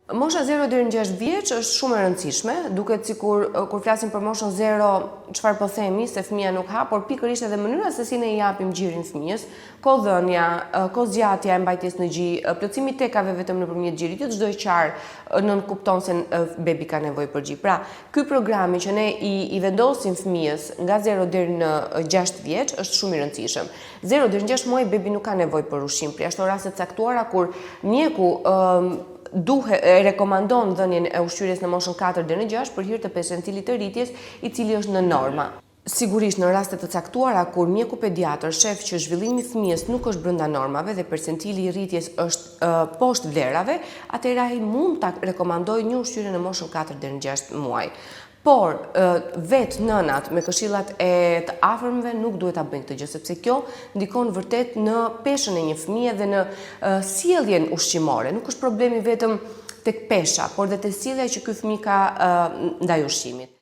Mosha 0 deri në 6 vjeç është shumë e rëndësishme, duket sikur kur flasim për moshën 0, çfarë po themi se fëmia nuk ha, por pikërisht edhe mënyra se si ne i japim gjirin fëmijës, kodhënia, kozgjatja e mbajtjes në gjy, plotësimi i tekave vetëm nëpërmjet gjirit, jo çdo qarë nën kupton se bebi ka nevojë për gjy. Pra, ky programi që ne i vendosim fëmijës nga 0 deri në 6 vjeç është shumë i rëndësishëm. 0 deri në 6 muaj bebi nuk ka nevojë për ushqim, për ashtu raste të caktuara kur mjeku rekomandon dhënien e ushqyerjes në moshën 4 deri në 6 për hir të percentilit të rritjes, i cili është në norma. Sigurisht në raste të caktuara kur mjeku pediatër shef që zhvillimi i fëmijës nuk është brenda normave dhe percentili i rritjes është poshtë vlerave, atëherë ai mund ta rekomandojë një ushqyerje në moshën 4 deri në 6 muaj. Por vetë nënat me këshillat e të afërmve nuk duhet ta bëjnë këtë gjë, sepse kjo ndikon vërtet në peshën e një fëmie dhe në sjelljen ushqimore. Nuk është problemi vetëm tek pesha, por dhe te sjellja që ky fëmijë ka ndaj ushqimit.